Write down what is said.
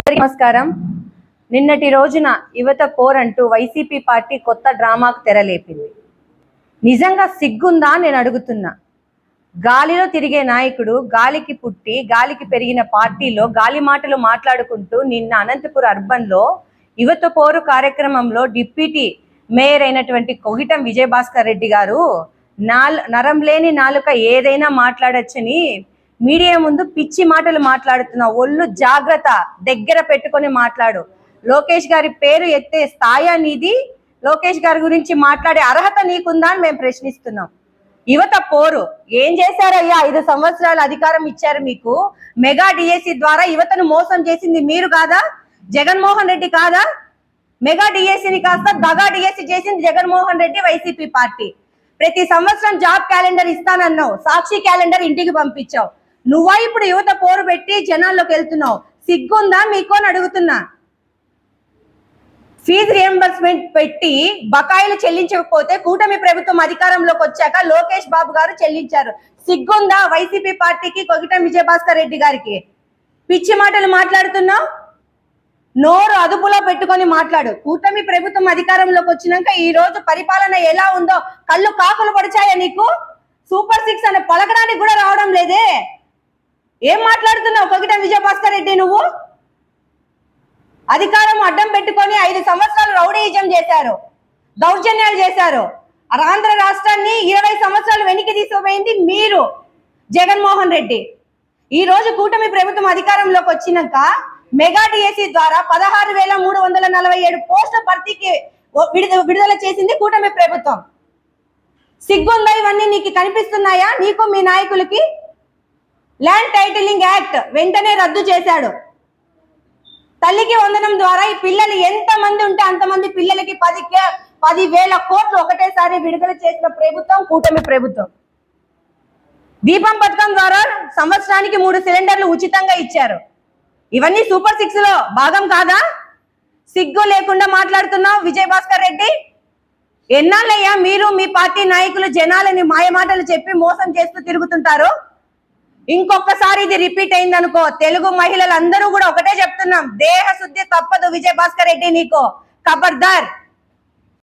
నమస్కారం. నిన్నటి రోజున యువత పోరంటూ వైసీపీ పార్టీ కొత్త డ్రామాకు తెరలేపింది. నిజంగా సిగ్గుందా నేను అడుగుతున్నా. గాలిలో తిరిగే నాయకుడు గాలికి పుట్టి గాలికి పెరిగిన పార్టీలో గాలి మాటలు మాట్లాడుకుంటూ నిన్న అనంతపురం అర్బన్లో యువత పోరు కార్యక్రమంలో డిప్యూటీ మేయర్ అయినటువంటి కొగిటం విజయభాస్కర్ రెడ్డి గారు నరం లేని నాలుక ఏదైనా మాట్లాడొచ్చని మీడియా ముందు పిచ్చి మాటలు మాట్లాడుతున్నావు. ఒళ్ళు జాగ్రత్త, దగ్గర పెట్టుకొని మాట్లాడు. లోకేష్ గారి పేరు ఎత్తే స్థాయి నీది. లోకేష్ గారి గురించి మాట్లాడే అర్హత నీకుందా అని మేము ప్రశ్నిస్తున్నాం. యువత పోరు ఏం చేశారయ్యా? 5 సంవత్సరాల అధికారం ఇచ్చారు మీకు. మెగా డిఎస్సి ద్వారా యువతను మోసం చేసింది మీరు కాదా? జగన్మోహన్ రెడ్డి కాదా? మెగా డిఎస్సిని కాస్త దగా డిఎస్సి చేసింది జగన్మోహన్ రెడ్డి, వైసీపీ పార్టీ. ప్రతి సంవత్సరం జాబ్ క్యాలెండర్ ఇస్తానన్నావు, సాక్షి క్యాలెండర్ ఇంటికి పంపించావు. నువ్వా ఇప్పుడు యువత పోరు పెట్టి జనాల్లోకి వెళ్తున్నావు? సిగ్గుందా మీకు అని అడుగుతున్నా. ఫీజు రియంబర్స్మెంట్ పెట్టి బకాయిలు చెల్లించకపోతే కూటమి ప్రభుత్వం అధికారంలోకి వచ్చాక లోకేష్ బాబు గారు చెల్లించారు. సిగ్గుందా వైసీపీ పార్టీకి, కొగిటం విజయభాస్కర్ రెడ్డి గారికి? పిచ్చి మాటలు మాట్లాడుతున్నావు. నోరు అదుపులో పెట్టుకొని మాట్లాడు. కూటమి ప్రభుత్వం అధికారంలోకి వచ్చినాక ఈ రోజు పరిపాలన ఎలా ఉందో కళ్ళు కాకులు పడిచాయా నీకు? సూపర్ 6 అనే పలకడానికి కూడా రావడం లేదే. ఏం మాట్లాడుతున్నావు కొగిటం విజయభాస్కర్ రెడ్డి? నువ్వు అధికారం అడ్డం పెట్టుకొని 5 సంవత్సరాలు రౌడీయిజం చేశారు, దౌర్జన్యాలు చేశారు. ఆంధ్ర రాష్ట్రాన్ని 20 సంవత్సరాలు వెనక్కి తీసుకుపోయింది మీరు, జగన్మోహన్ రెడ్డి. ఈ రోజు కూటమి ప్రభుత్వం అధికారంలోకి వచ్చినాక మెగా డిఎస్సి ద్వారా 16,347 పోస్టుల భర్తీకి విడుదల చేసింది కూటమి ప్రభుత్వం. సిగ్గుందా? ఇవన్నీ నీకు కనిపిస్తున్నాయా? నీకు మీ నాయకులకి? ల్యాండ్ టైటిలింగ్ యాక్ట్ వెంటనే రద్దు చేశాడు. తల్లికి వందనం ద్వారా ఈ పిల్లలు ఎంత మంది ఉంటే అంతమంది పిల్లలకి 10,000 కోట్లు ఒకటేసారి విడుదల చేసిన ప్రభుత్వం కూటమి ప్రభుత్వం. దీపం పథకం ద్వారా సంవత్సరానికి 3 సిలిండర్లు ఉచితంగా ఇచ్చారు. ఇవన్నీ సూపర్ 6 లో భాగం కాదా? సిగ్గు లేకుండా మాట్లాడుతున్నావు విజయభాస్కర్ రెడ్డి. ఎన్నాళ్ళయ్యా మీరు మీ పార్టీ నాయకులు జనాలని మాయమాటలు చెప్పి మోసం చేస్తూ తిరుగుతుంటారు? ఇంకొకసారి ఇది రిపీట్ అయిందనుకో, తెలుగు మహిళలందరూ కూడా ఒకటే చెప్తున్నాం, దేహ శుద్ధి తప్పదు విజయభాస్కర్ రెడ్డి నీకు. ఖబర్దార్.